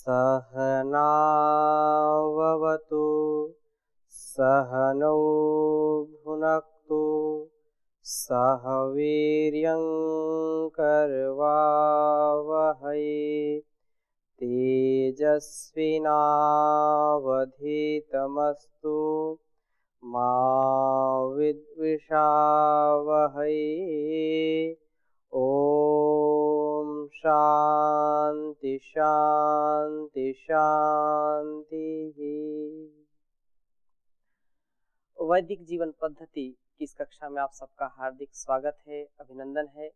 सहनाववतु सहनौ भुनक्तु सह वीर्यं करवावहै तेजस्विनावधीतमस्तु मा विद्विषावहै। ओम शांति शांति शांति। वैदिक जीवन पद्धति की इस कक्षा में आप सबका हार्दिक स्वागत है, अभिनंदन है।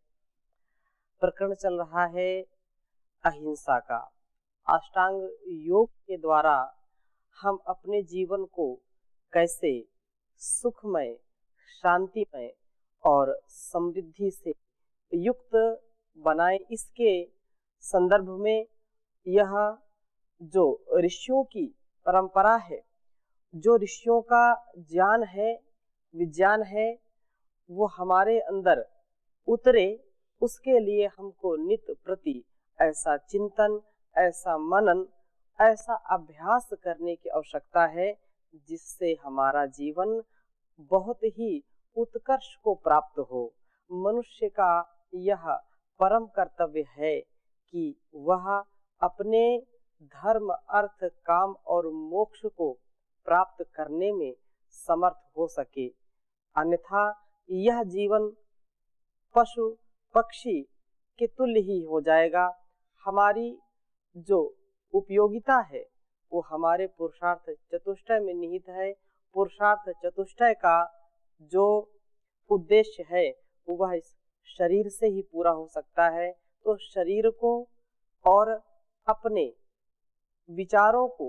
प्रकरण चल रहा है अहिंसा का। अष्टांग योग के द्वारा हम अपने जीवन को कैसे सुखमय, शांतिमय और समृद्धि से युक्त बनाएं, इसके संदर्भ में यह जो ऋषियों की परंपरा है, जो ऋषियों का ज्ञान है, विज्ञान है, वो हमारे अंदर उतरे, उसके लिए हमको नित्य प्रति ऐसा चिंतन, ऐसा मनन, ऐसा अभ्यास करने की आवश्यकता है, जिससे हमारा जीवन बहुत ही उत्कर्ष को प्राप्त हो। मनुष्य का यह परम कर्तव्य है कि वह अपने धर्म, अर्थ, काम और मोक्ष को प्राप्त करने में समर्थ हो सके, अन्यथा यह जीवन पशु पक्षी के तुल्य ही हो जाएगा। हमारी जो उपयोगिता है वो हमारे पुरुषार्थ चतुष्टय में निहित है। पुरुषार्थ चतुष्टय का जो उद्देश्य है वह इस शरीर से ही पूरा हो सकता है। तो शरीर को और अपने विचारों को,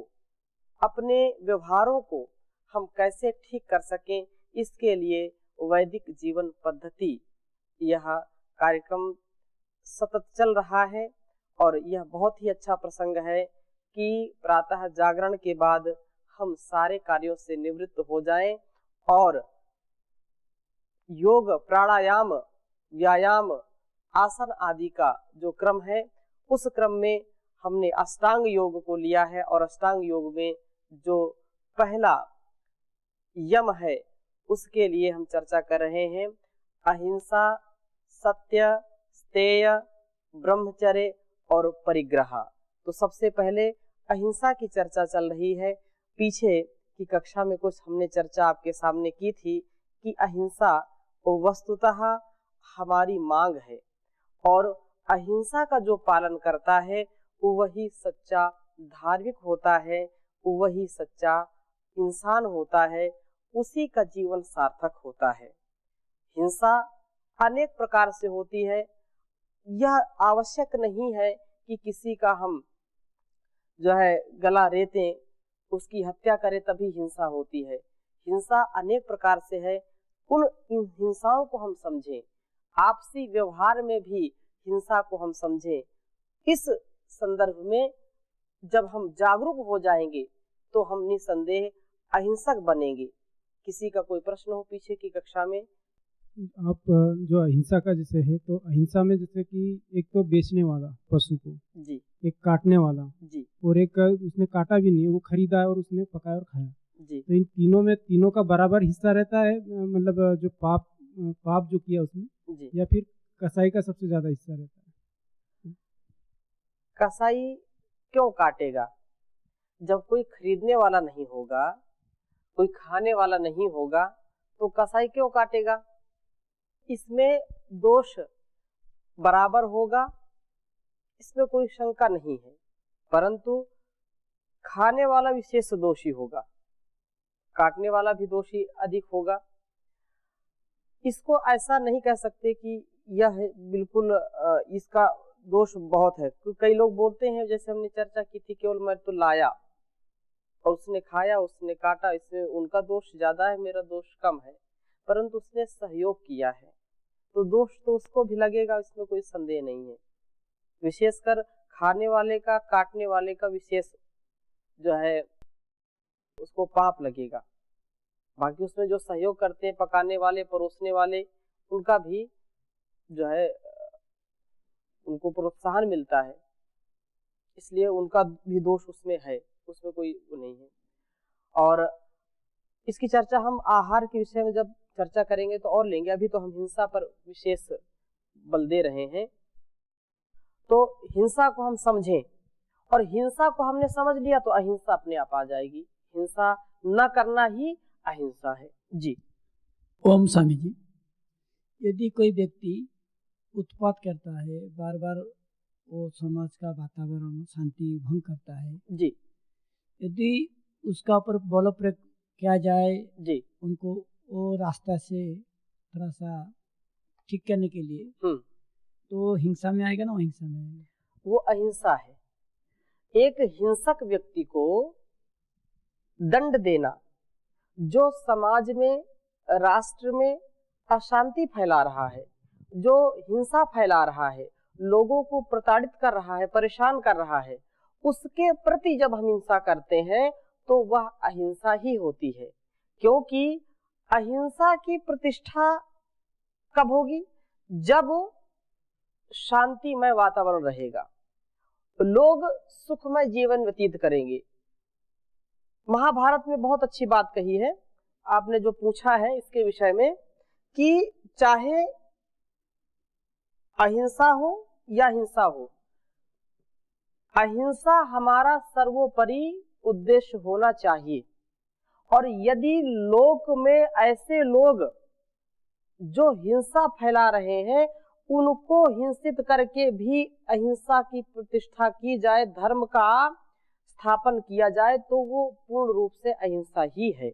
अपने व्यवहारों को हम कैसे ठीक कर सकें, इसके लिए वैदिक जीवन पद्धति यह कार्यक्रम सतत चल रहा है। और यह बहुत ही अच्छा प्रसंग है कि प्रातः जागरण के बाद हम सारे कार्यों से निवृत्त हो जाएं और योग, प्राणायाम, व्यायाम, आसन आदि का जो क्रम है, उस क्रम में हमने अष्टांग योग को लिया है। और अष्टांग योग में जो पहला यम है उसके लिए हम चर्चा कर रहे हैं। अहिंसा, सत्य, स्तेय, ब्रह्मचर्य और परिग्रह। तो सबसे पहले अहिंसा की चर्चा चल रही है। पीछे की कक्षा में कुछ हमने चर्चा आपके सामने की थी कि अहिंसा वस्तुतः हमारी मांग है, और अहिंसा का जो पालन करता है वही सच्चा धार्मिक होता है, वही सच्चा इंसान होता है, उसी का जीवन सार्थक होता है। हिंसा अनेक प्रकार से होती है। यह आवश्यक नहीं है कि किसी का हम जो है गला रेतें, उसकी हत्या करें तभी हिंसा होती है। हिंसा अनेक प्रकार से है। उन हिंसाओं को हम समझें, आपसी व्यवहार में भी हिंसा को हम समझें। इस संदर्भ में जब हम जागरूक हो जाएंगे तो हम निसंदेह अहिंसक बनेंगे। किसी का कोई प्रश्न हो पीछे की कक्षा में? आप जो अहिंसा का जैसे है, तो अहिंसा में जैसे कि एक तो बेचने वाला पशु को जी, एक काटने वाला जी, और एक उसने काटा भी नहीं, वो खरीदा और उसने पकाया और खाया। जी। तो इन तीनों में तीनों का बराबर हिस्सा रहता है, मतलब जो पाप जो किया उसमें, जी। या फिर कसाई का सबसे ज्यादा हिस्सा रहता है? कसाई क्यों काटेगा? जब कोई खरीदने वाला नहीं होगा, कोई खाने वाला नहीं होगा, तो कसाई क्यों काटेगा? इसमें दोष बराबर होगा, इसमें कोई शंका नहीं है, परंतु खाने वाला विशेष दोषी होगा, काटने वाला भी दोषी अधिक होगा। इसको ऐसा नहीं कह सकते कि यह बिल्कुल इसका दोष बहुत है। कई लोग बोलते हैं, जैसे हमने चर्चा की थी, केवल मैं तो लाया और उसने खाया, उसने काटा, इसमें उनका दोष ज्यादा है, मेरा दोष कम है। परंतु उसने सहयोग किया है तो दोष तो उसको भी लगेगा, इसमें कोई संदेह नहीं है। विशेषकर खाने वाले का, काटने वाले का विशेष जो है उसको पाप लगेगा। बाकी उसमें जो सहयोग करते हैं, पकाने वाले, परोसने वाले, उनका भी जो है उनको प्रोत्साहन मिलता है। इसलिए उनका भी दोष उसमें है, उसमें कोई वो नहीं है। और इसकी चर्चा हम आहार के विषय में जब चर्चा करेंगे तो और लेंगे, अभी तो हम हिंसा पर विशेष बल दे रहे हैं। तो हिंसा को हम समझें, और हिंसा को हमने समझ लिया तो अहिंसा अपने आप आ जाएगी। हिंसा न करना ही अहिंसा है। जी। ओम स्वामी जी, यदि कोई व्यक्ति उत्पात करता है, बार बार वो समाज का वातावरण शांति भंग करता है जी, यदि उसका ऊपर बल प्रयोग किया जाए जी, उनको वो रास्ता से थोड़ा सा ठीक करने के लिए, तो हिंसा में आएगा ना, अहिंसा में आएगा? वो अहिंसा है। एक हिंसक व्यक्ति को दंड देना जो समाज में, राष्ट्र में अशांति फैला रहा है, जो हिंसा फैला रहा है, लोगों को प्रताड़ित कर रहा है, परेशान कर रहा है, उसके प्रति जब हम हिंसा करते हैं तो वह अहिंसा ही होती है। क्योंकि अहिंसा की प्रतिष्ठा कब होगी? जब शांतिमय वातावरण रहेगा, लोग सुखमय जीवन व्यतीत करेंगे। महाभारत में बहुत अच्छी बात कही है, आपने जो पूछा है इसके विषय में, कि चाहे अहिंसा हो या हिंसा हो, अहिंसा हमारा सर्वोपरि उद्देश्य होना चाहिए। और यदि लोक में ऐसे लोग जो हिंसा फैला रहे हैं उनको हिंसित करके भी अहिंसा की प्रतिष्ठा की जाए, धर्म का स्थापन किया जाए, तो वो पूर्ण रूप से अहिंसा ही है।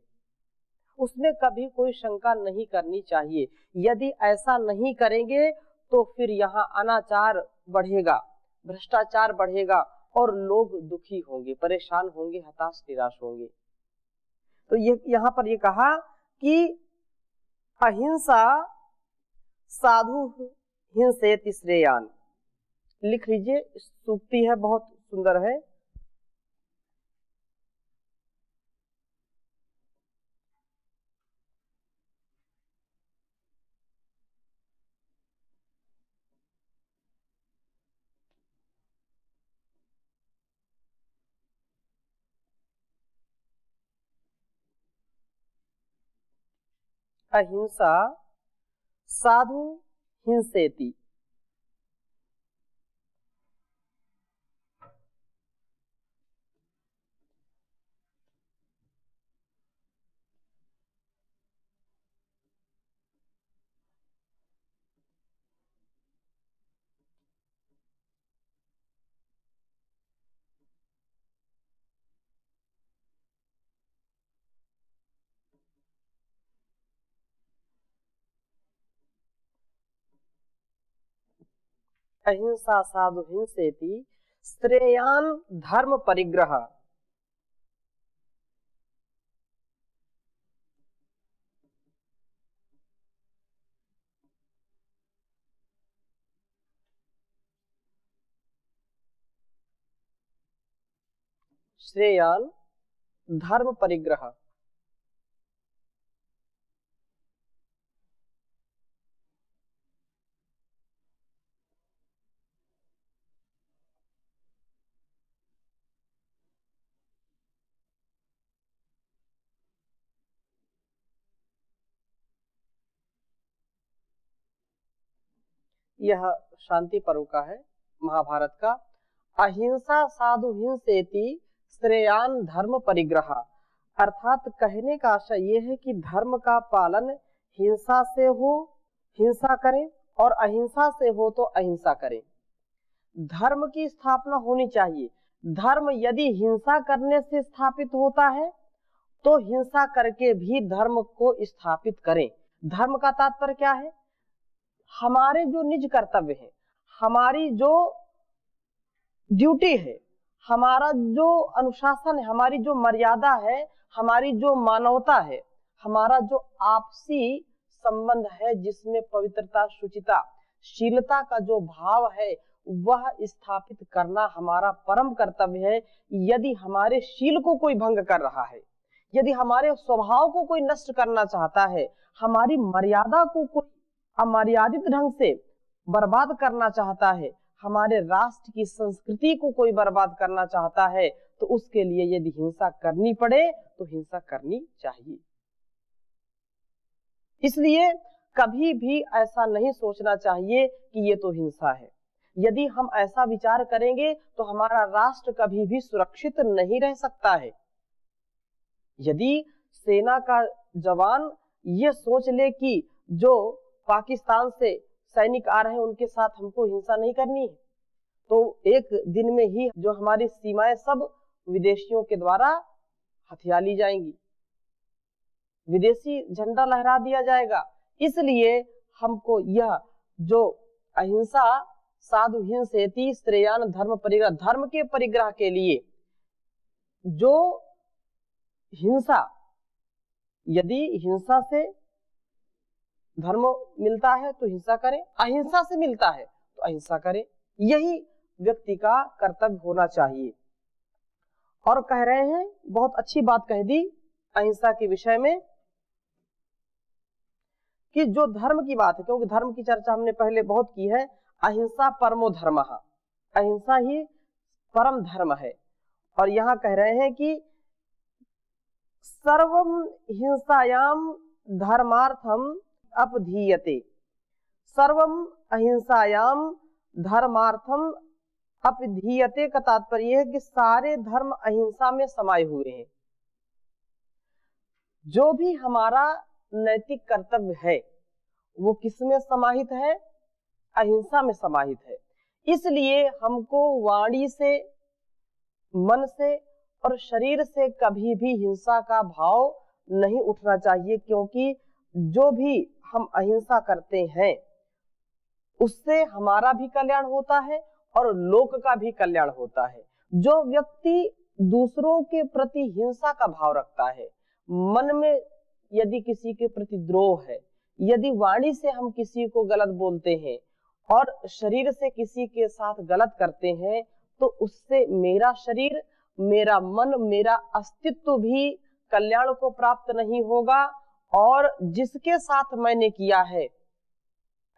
उसमें कभी कोई शंका नहीं करनी चाहिए। यदि ऐसा नहीं करेंगे तो फिर यहाँ अनाचार बढ़ेगा, भ्रष्टाचार बढ़ेगा और लोग दुखी होंगे, परेशान होंगे, हताश निराश होंगे। तो ये यहाँ पर ये कहा कि अहिंसा साधु हिंसेति श्रेयान। लिख लीजिए, सूक्ति है, बहुत सुंदर है। अहिंसा साधु हिंसेति। अहिंसा साधु हिंसेति श्रेयान धर्म परिग्रह। श्रेयान धर्म परिग्रह। यह शांति पर्व का है, महाभारत का। अहिंसा साधु हिंसेति श्रेयान धर्म परिग्रह, अर्थात कहने का आशय ये है कि धर्म का पालन हिंसा से हो, हिंसा करें, और अहिंसा से हो तो अहिंसा करें। धर्म की स्थापना होनी चाहिए। धर्म यदि हिंसा करने से स्थापित होता है तो हिंसा करके भी धर्म को स्थापित करें। धर्म का तात्पर्य क्या है? हमारे जो निज कर्तव्य है, हमारी जो ड्यूटी है, हमारा जो अनुशासन है, हमारी जो मर्यादा है, हमारी जो मानवता है, हमारा जो आपसी संबंध है जिसमें पवित्रता, शुचिता, शीलता का जो भाव है वह स्थापित करना हमारा परम कर्तव्य है। यदि हमारे शील को कोई भंग कर रहा है, यदि हमारे स्वभाव को कोई नष्ट करना चाहता है, हमारी मर्यादा को कोई अमर्यादित ढंग से बर्बाद करना चाहता है, हमारे राष्ट्र की संस्कृति को कोई बर्बाद करना चाहता है तो उसके लिए यदि हिंसा करनी पड़े तो हिंसा करनी चाहिए। इसलिए कभी भी ऐसा नहीं सोचना चाहिए कि ये तो हिंसा है। यदि हम ऐसा विचार करेंगे तो हमारा राष्ट्र कभी भी सुरक्षित नहीं रह सकता है। यदि सेना का जवान ये सोच ले कि जो पाकिस्तान से सैनिक आ रहे हैं उनके साथ हमको हिंसा नहीं करनी है, तो एक दिन में ही जो हमारी सीमाएं सब विदेशियों के द्वारा हथिया ली जाएंगी, विदेशी झंडा लहरा दिया जाएगा। इसलिए हमको यह जो अहिंसा साधु हिंसेति श्रेयान धर्म परिग्रह, धर्म के परिग्रह के लिए जो हिंसा, यदि हिंसा से धर्म मिलता है तो हिंसा करें, अहिंसा से मिलता है तो अहिंसा करें, यही व्यक्ति का कर्तव्य होना चाहिए। और कह रहे हैं, बहुत अच्छी बात कह दी अहिंसा के विषय में कि जो धर्म की बात है, क्योंकि धर्म की चर्चा हमने पहले बहुत की है, अहिंसा परमो धर्मः, अहिंसा ही परम धर्म है। और यहाँ कह रहे हैं कि सर्वम हिंसायाम धर्मार्थम अपधीयते, सर्वम अहिंसायाम धर्मार्थम अपधीयते का तात्पर्य है कि सारे धर्म अहिंसा में समाये हुए हैं। जो भी हमारा नैतिक कर्तव्य है वो किसमें समाहित है? अहिंसा में समाहित है। इसलिए हमको वाणी से, मन से और शरीर से कभी भी हिंसा का भाव नहीं उठना चाहिए, क्योंकि जो भी हम अहिंसा करते हैं उससे हमारा भी कल्याण होता है और लोक का भी कल्याण होता है। जो व्यक्ति दूसरों के प्रति हिंसा का भाव रखता है, मन में यदि किसी के प्रति द्रोह है, यदि वाणी से हम किसी को गलत बोलते हैं और शरीर से किसी के साथ गलत करते हैं, तो उससे मेरा शरीर, मेरा मन, मेरा अस्तित्व भी कल्याण को प्राप्त नहीं होगा और जिसके साथ मैंने किया है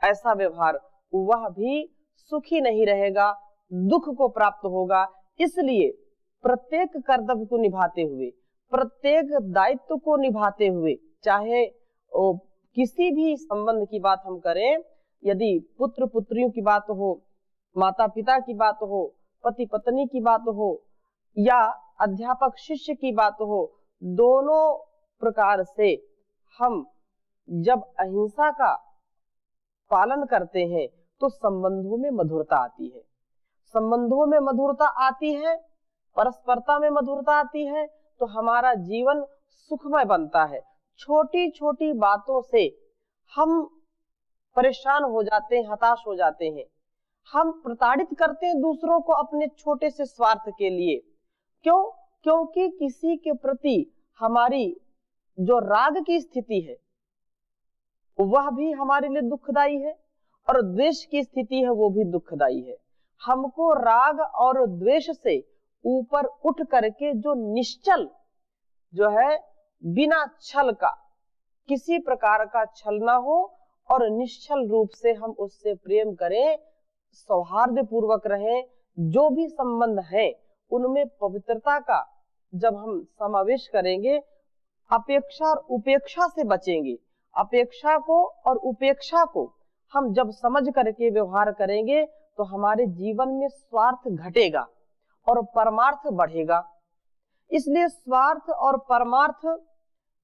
ऐसा व्यवहार वह भी सुखी नहीं रहेगा, दुख को प्राप्त होगा। इसलिए प्रत्येक कर्तव्य को निभाते हुए, प्रत्येक दायित्व को निभाते हुए, चाहे किसी भी संबंध की बात हम करें, यदि पुत्र पुत्रियों की बात हो, माता पिता की बात हो, पति पत्नी की बात हो या अध्यापक शिष्य की बात हो, दोनों प्रकार से हम जब अहिंसा का पालन करते हैं तो संबंधों में मधुरता आती है। संबंधों में मधुरता आती है, परस्परता में मधुरता आती है, तो हमारा जीवन सुखमय बनता है। छोटी छोटी बातों से हम परेशान हो जाते हैं, हताश हो जाते हैं, हम प्रताड़ित करते हैं दूसरों को अपने छोटे से स्वार्थ के लिए। क्यों? क्योंकि किसी के प्रति हमारी जो राग की स्थिति है वह भी हमारे लिए दुखदाई है और द्वेष की स्थिति है वो भी दुखदाई है। हमको राग और द्वेष से ऊपर उठ करके जो निश्चल, जो है बिना छल का, किसी प्रकार का छल ना हो और निश्चल रूप से हम उससे प्रेम करें, सौहार्द पूर्वक रहें। जो भी संबंध है उनमें पवित्रता का जब हम समावेश करेंगे, अपेक्षा और उपेक्षा से बचेंगे। अपेक्षा को और उपेक्षा को हम जब समझ करके व्यवहार करेंगे तो हमारे जीवन में स्वार्थ घटेगा और परमार्थ बढ़ेगा। इसलिए स्वार्थ और परमार्थ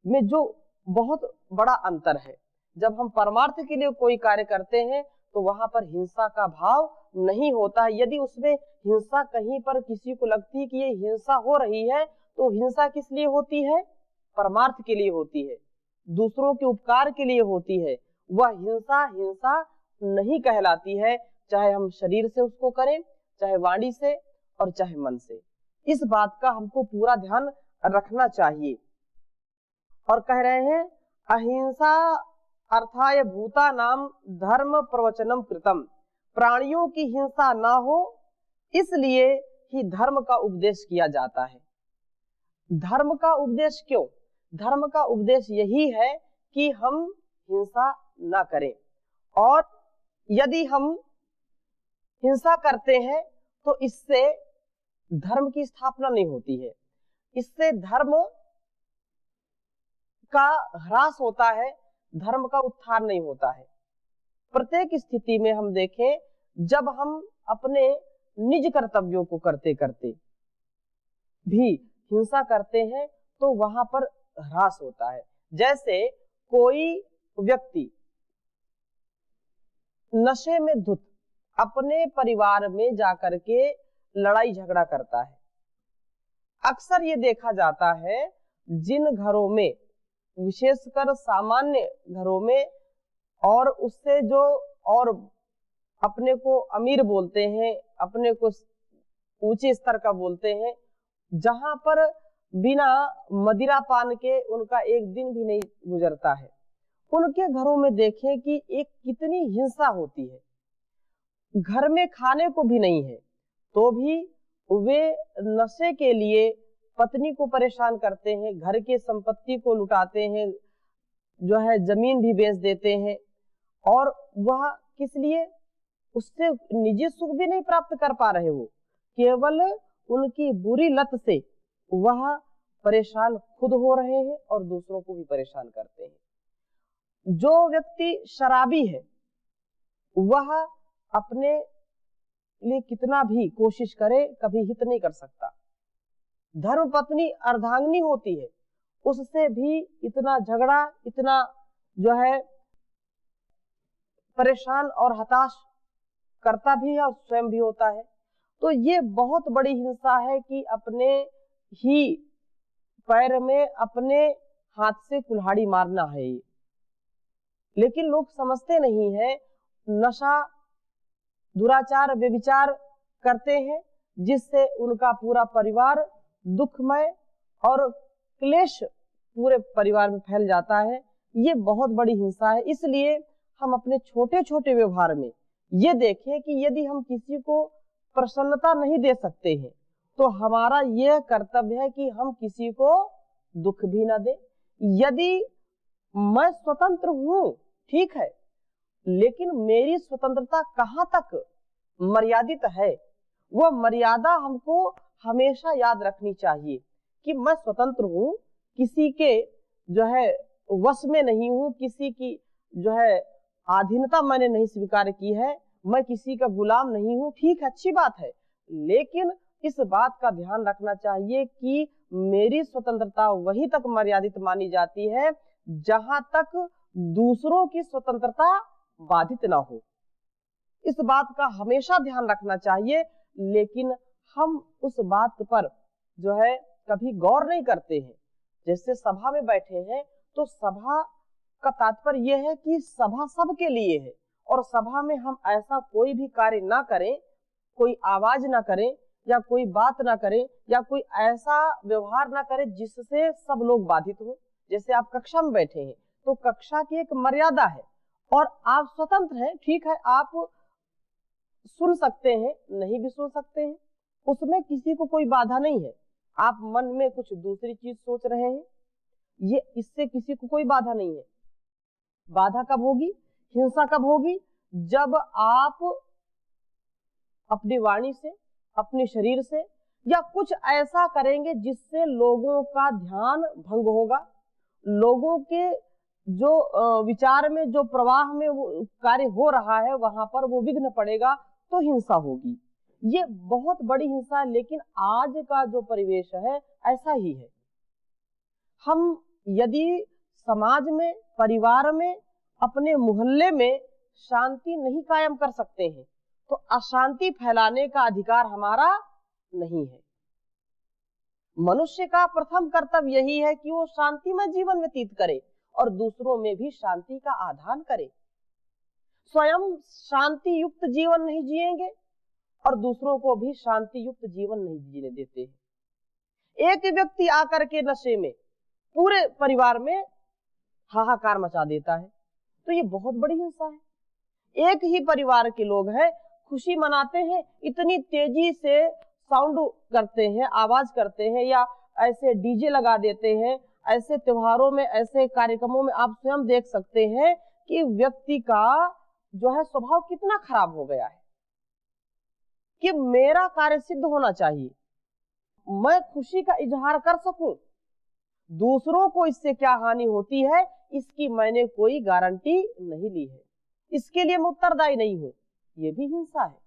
में जो बहुत बड़ा अंतर है, जब हम परमार्थ के लिए कोई कार्य करते हैं तो वहां पर हिंसा का भाव नहीं होता है। यदि उसमें हिंसा कहीं पर किसी को लगती है कि ये हिंसा हो रही है तो हिंसा किस लिए होती है? परमार्थ के लिए होती है, दूसरों के उपकार के लिए होती है। वह हिंसा हिंसा नहीं कहलाती है, चाहे हम शरीर से उसको करें, चाहे वाणी से और चाहे मन से। इस बात का हमको पूरा ध्यान रखना चाहिए। और कह रहे हैं अहिंसा अर्थाय भूता नाम धर्म प्रवचनम कृतम, प्राणियों की हिंसा ना हो इसलिए ही धर्म का उपदेश किया जाता है। धर्म का उपदेश क्यों? धर्म का उपदेश यही है कि हम हिंसा ना करें, और यदि हम हिंसा करते हैं तो इससे धर्म की स्थापना नहीं होती है, इससे धर्म का ह्रास होता है, धर्म का उत्थान नहीं होता है। प्रत्येक स्थिति में हम देखें, जब हम अपने निज कर्तव्यों को करते करते भी हिंसा करते हैं तो वहां पर ह्रास होता है। जैसे कोई व्यक्ति नशे में धुत अपने परिवार में जाकर के लड़ाई झगड़ा करता है। अक्सर ये देखा जाता है जिन घरों में, विशेषकर सामान्य घरों में, और उससे जो और अपने को अमीर बोलते हैं, अपने को ऊंचे स्तर का बोलते हैं, जहां पर बिना मदिरा पान के उनका एक दिन भी नहीं गुजरता है, उनके घरों में देखें कि एक कितनी हिंसा होती है। घर में खाने को भी नहीं है तो भी वे नशे के लिए पत्नी को परेशान करते हैं, घर की संपत्ति को लुटाते हैं, जो है जमीन भी बेच देते हैं, और वह किस लिए, उससे निजी सुख भी नहीं प्राप्त कर पा रहे, वो केवल उनकी बुरी लत से वह परेशान खुद हो रहे हैं और दूसरों को भी परेशान करते हैं। जो व्यक्ति शराबी है वह अपने लिए कितना भी कोशिश करे कभी हित नहीं कर सकता। धर्म पत्नी अर्धांगिनी होती है, उससे भी इतना झगड़ा, इतना जो है परेशान और हताश करता भी है और स्वयं भी होता है। तो ये बहुत बड़ी हिंसा है कि अपने ही पैर में अपने हाथ से कुल्हाड़ी मारना है। लेकिन लोग समझते नहीं है, नशा, दुराचार, व्यभिचार करते हैं, जिससे उनका पूरा परिवार दुखमय और क्लेश पूरे परिवार में फैल जाता है। ये बहुत बड़ी हिंसा है। इसलिए हम अपने छोटे छोटे व्यवहार में ये देखें कि यदि हम किसी को प्रसन्नता नहीं दे सकते हैं तो हमारा यह कर्तव्य है कि हम किसी को दुख भी ना दें। यदि मैं स्वतंत्र हूं, ठीक है, लेकिन मेरी स्वतंत्रता कहाँ तक मर्यादित है, वह मर्यादा हमको हमेशा याद रखनी चाहिए कि मैं स्वतंत्र हूं, किसी के जो है वश में नहीं हूं, किसी की जो है अधीनता मैंने नहीं स्वीकार की है, मैं किसी का गुलाम नहीं हूं। ठीक है, अच्छी बात है, लेकिन इस बात का ध्यान रखना चाहिए कि मेरी स्वतंत्रता वहीं तक मर्यादित मानी जाती है जहां तक दूसरों की स्वतंत्रता बाधित ना हो। इस बात का हमेशा ध्यान रखना चाहिए, लेकिन हम उस बात पर जो है कभी गौर नहीं करते हैं। जैसे सभा में बैठे हैं तो सभा का तात्पर्य यह है कि सभा सबके लिए है, और सभा में हम ऐसा कोई भी कार्य ना करें, कोई आवाज ना करें या कोई बात ना करें या कोई ऐसा व्यवहार ना करें जिससे सब लोग बाधित हो। जैसे आप कक्षा में बैठे हैं तो कक्षा की एक मर्यादा है और आप स्वतंत्र हैं, ठीक है, आप सुन सकते हैं, नहीं भी सुन सकते हैं, उसमें किसी को कोई बाधा नहीं है। आप मन में कुछ दूसरी चीज सोच रहे हैं, ये इससे किसी को कोई बाधा नहीं है। बाधा कब होगी, हिंसा कब होगी, जब आप अपनी वाणी से, अपने शरीर से या कुछ ऐसा करेंगे जिससे लोगों का ध्यान भंग होगा, लोगों के जो विचार में, जो प्रवाह में वो कार्य हो रहा है वहां पर वो विघ्न पड़ेगा, तो हिंसा होगी। ये बहुत बड़ी हिंसा है। लेकिन आज का जो परिवेश है ऐसा ही है। हम यदि समाज में, परिवार में, अपने मोहल्ले में शांति नहीं कायम कर सकते हैं तो अशांति फैलाने का अधिकार हमारा नहीं है। मनुष्य का प्रथम कर्तव्य यही है कि वो शांतिमय जीवन व्यतीत करे और दूसरों में भी शांति का आदान करे। स्वयं शांति युक्त जीवन नहीं जिएंगे और दूसरों को भी शांति युक्त जीवन नहीं जीने देते हैं। एक व्यक्ति आकर के नशे में पूरे परिवार में हाहाकार मचा देता है तो ये बहुत बड़ी हिंसा है। एक ही परिवार के लोग हैं, खुशी मनाते हैं, इतनी तेजी से साउंड करते हैं, आवाज करते हैं या ऐसे डीजे लगा देते हैं। ऐसे त्योहारों में, ऐसे कार्यक्रमों में आप स्वयं देख सकते हैं कि व्यक्ति का जो है स्वभाव कितना खराब हो गया है। कि मेरा कार्य सिद्ध होना चाहिए, मैं खुशी का इजहार कर सकूं। दूसरों को इससे क्या हानि होती है इसकी मैंने कोई गारंटी नहीं ली है, इसके लिए मैं उत्तरदायी नहीं हूं। ये भी हिंसा है।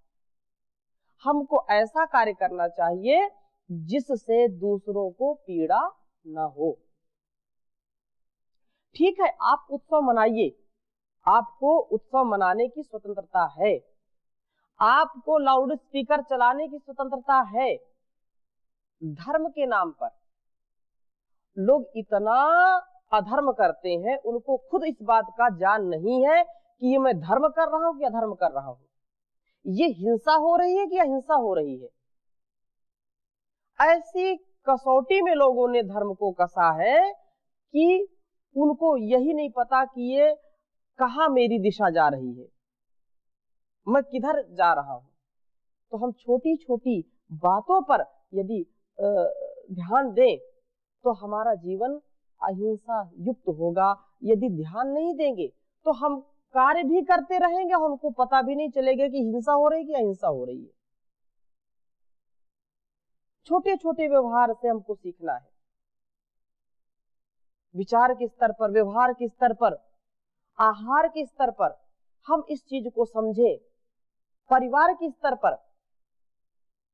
हमको ऐसा कार्य करना चाहिए जिससे दूसरों को पीड़ा ना हो। ठीक है, आप उत्सव मनाइए, आपको उत्सव मनाने की स्वतंत्रता है, आपको लाउड स्पीकर चलाने की स्वतंत्रता है। धर्म के नाम पर लोग इतना अधर्म करते हैं, उनको खुद इस बात का ज्ञान नहीं है कि ये मैं धर्म कर रहा हूं कि अधर्म कर रहा हूं, ये हिंसा हो रही है कि अहिंसा हो रही है। ऐसी कसौटी में लोगों ने धर्म को कसा है कि उनको यही नहीं पता कि ये कहां मेरी दिशा जा रही है, मैं किधर जा रहा हूं। तो हम छोटी छोटी बातों पर यदि ध्यान दें तो हमारा जीवन अहिंसा युक्त होगा। यदि ध्यान नहीं देंगे तो हम कार्य भी करते रहेंगे, हमको पता भी नहीं चलेगा कि हिंसा हो रही है कि अहिंसा हो रही है। छोटे छोटे व्यवहार से हमको सीखना है। विचार के स्तर पर, व्यवहार के स्तर पर, आहार के स्तर पर हम इस चीज को समझें। परिवार के स्तर पर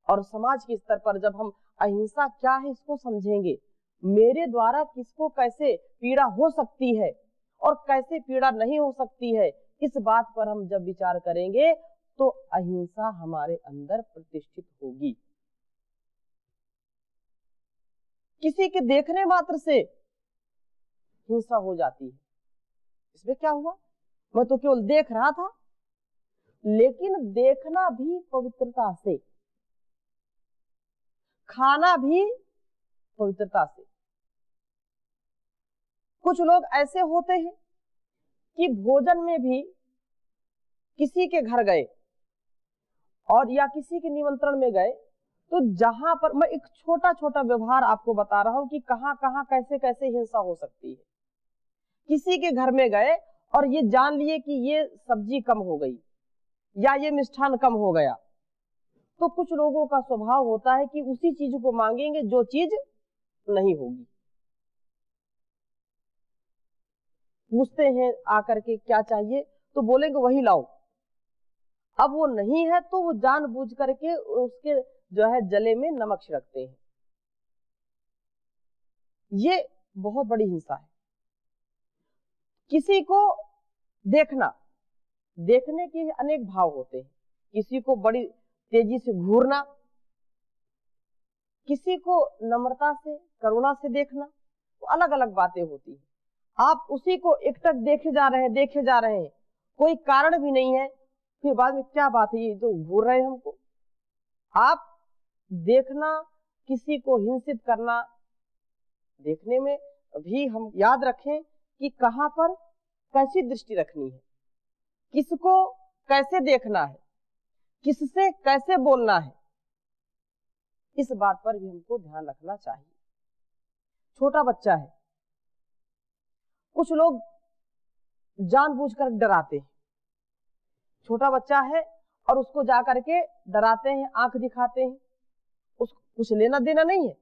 और समाज के स्तर पर जब हम अहिंसा क्या है इसको समझेंगे, मेरे द्वारा किसको कैसे पीड़ा हो सकती है और कैसे पीड़ा नहीं हो सकती है, इस बात पर हम जब विचार करेंगे तो अहिंसा हमारे अंदर प्रतिष्ठित होगी। किसी के देखने मात्र से हिंसा हो जाती है, इसमें क्या हुआ, मैं तो केवल देख रहा था। लेकिन देखना भी पवित्रता से, खाना भी पवित्रता से। कुछ लोग ऐसे होते हैं कि भोजन में भी किसी के घर गए और या किसी के निमंत्रण में गए तो जहां पर, मैं एक छोटा छोटा व्यवहार आपको बता रहा हूं कि कहां कहां कैसे कैसे हिंसा हो सकती है। किसी के घर में गए और ये जान लिए कि ये सब्जी कम हो गई या ये मिष्ठान कम हो गया, तो कुछ लोगों का स्वभाव होता है कि उसी चीज को मांगेंगे जो चीज नहीं होगी। पूछते हैं आकर के क्या चाहिए तो बोलेंगे वही लाओ। अब वो नहीं है तो वो जानबूझ करके उसके जो है गले में नमक छिड़कते हैं। ये बहुत बड़ी हिंसा है। किसी को देखना, देखने के अनेक भाव होते हैं। किसी को बड़ी तेजी से घूरना, किसी को नम्रता से, करुणा से देखना, तो अलग अलग बातें होती हैं। आप उसी को एकटक देखे जा रहे हैं, कोई कारण भी नहीं है, फिर बाद में क्या बात है, ये तो घूर रहे हैं हमको। आप देखना, किसी को हिंसित करना, देखने में भी हम याद रखें कि कहां पर कैसी दृष्टि रखनी है, किसको कैसे देखना है, किससे कैसे बोलना है, इस बात पर भी हमको ध्यान रखना चाहिए। छोटा बच्चा है, कुछ लोग जानबूझकर डराते हैं। छोटा बच्चा है और उसको जाकर के डराते हैं, आंख दिखाते हैं, उसको कुछ लेना देना नहीं है,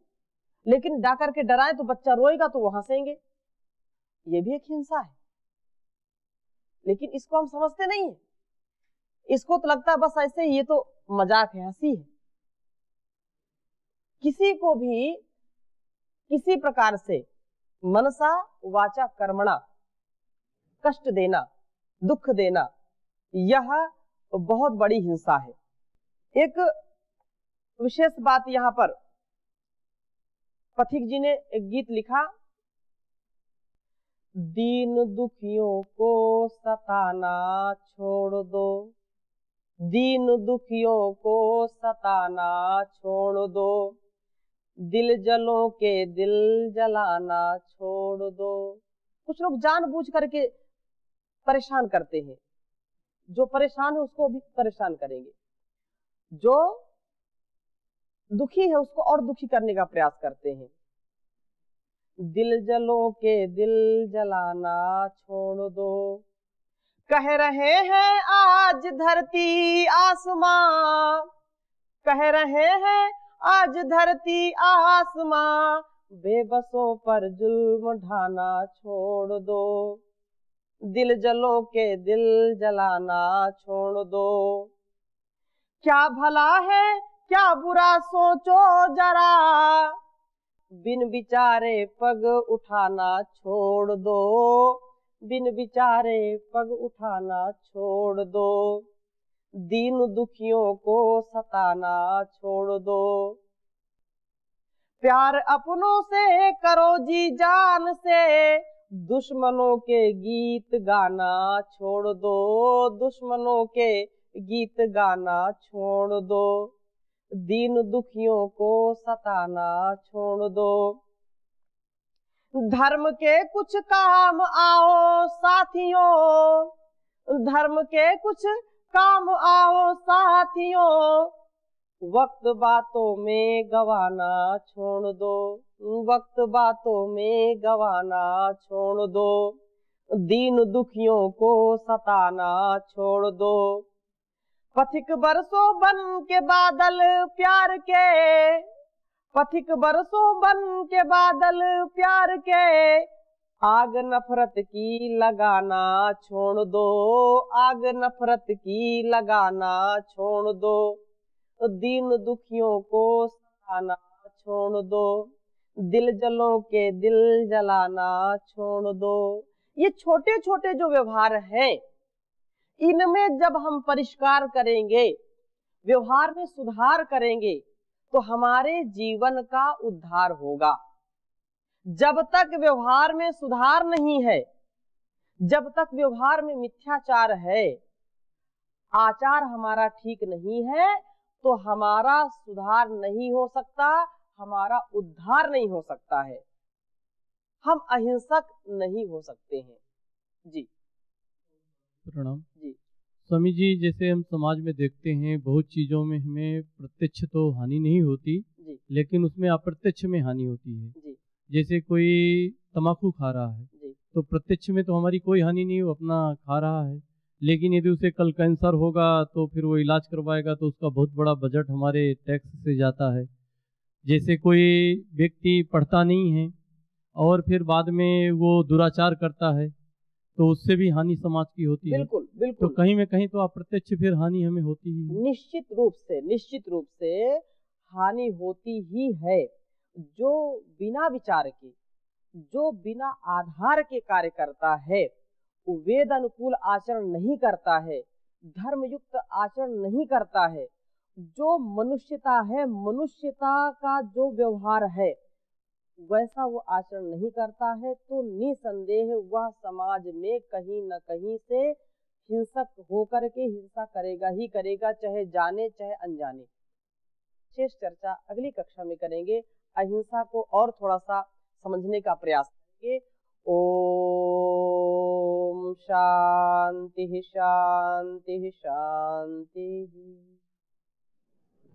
लेकिन जाकर के डराए तो बच्चा रोएगा तो वो हंसेंगे। ये भी एक हिंसा है, लेकिन इसको हम समझते नहीं है। इसको तो लगता है बस ऐसे ही, ये तो मजाक है, हंसी है। किसी को भी किसी प्रकार से मनसा वाचा कर्मणा कष्ट देना, दुख देना, यह बहुत बड़ी हिंसा है। एक विशेष बात यहाँ पर पथिक जी ने एक गीत लिखा, दीन दुखियों को सताना छोड़ दो, दीन दुखियों को सताना छोड़ दो, दिल जलों के दिल जलाना छोड़ दो। कुछ लोग जानबूझ करके परेशान करते हैं, जो परेशान है उसको भी परेशान करेंगे, जो दुखी है उसको और दुखी करने का प्रयास करते हैं। दिल जलों के दिल जलाना छोड़ दो, कह रहे हैं आज धरती आसमां, कह रहे हैं आज धरती आसमां, बेबसों पर जुल्म ढाना छोड़ दो, दिल जलों के दिल जलाना छोड़ दो। क्या भला है क्या बुरा सोचो जरा, बिन विचारे पग उठाना छोड़ दो, बिन विचारे पग उठाना छोड़ दो, दीन दुखियों को सताना छोड़ दो। प्यार अपनों से करो जी जान से, दुश्मनों के गीत गाना छोड़ दो, दुश्मनों के गीत गाना छोड़ दो, दीन दुखियों को सताना छोड़ दो। धर्म के कुछ काम आओ साथियों, धर्म के कुछ काम आओ साथियों, वक्त बातों में गवाना छोड़ दो, वक्त बातों में गवाना छोड़ दो, दीन दुखियों को सताना छोड़ दो। पथिक बरसों बन के बादल प्यार के, पथिक बरसों बन के बादल प्यार के, आग नफरत की लगाना छोड़ दो, आग नफरत की लगाना छोड़ दो, दीन दुखियों को सताना छोड़ दो, दिल जलों के दिल जलाना छोड़ दो। ये छोटे छोटे जो व्यवहार हैं, इनमें जब हम परिष्कार करेंगे, व्यवहार में सुधार करेंगे, तो हमारे जीवन का उद्धार होगा। जब तक व्यवहार में सुधार नहीं है, जब तक व्यवहार में मिथ्याचार है, आचार हमारा ठीक नहीं है, तो हमारा सुधार नहीं हो सकता, हमारा उद्धार नहीं हो सकता है, हम अहिंसक नहीं हो सकते हैं। जी प्रणाम जी स्वामी जी। जैसे हम समाज में देखते हैं बहुत चीज़ों में हमें प्रत्यक्ष तो हानि नहीं होती, जी लेकिन उसमें अप्रत्यक्ष में हानि होती है। जी जैसे कोई तम्बाकू खा रहा है जी तो प्रत्यक्ष में तो हमारी कोई हानि नहीं, वो अपना खा रहा है, लेकिन यदि उसे कल कैंसर होगा तो फिर वो इलाज करवाएगा तो उसका बहुत बड़ा बजट हमारे टैक्स से जाता है। जैसे कोई व्यक्ति पढ़ता नहीं है और फिर बाद में वो दुराचार करता है तो उससे भी हानि समाज की होती है। बिल्कुल तो बिल्कुल, कहीं में कहीं तो अप्रत्यक्ष फिर हानि हमें होती ही है। निश्चित रूप से हानि होती ही है। जो बिना विचार के, जो बिना आधार के कार्य करता है, वो वेद अनुकूल आचरण नहीं करता है, धर्म युक्त आचरण नहीं करता है, जो मनुष्यता है, मनुष्यता का जो व्यवहार है, वैसा वो आचरण नहीं करता है, तो निसंदेह वह समाज में कहीं न कहीं से हिंसक होकर के हिंसा करेगा ही करेगा, चाहे जाने चाहे अनजाने। शेष चर्चा अगली कक्षा में करेंगे, अहिंसा को और थोड़ा सा समझने का प्रयास करेंगे। ओम शांति शांति शांति।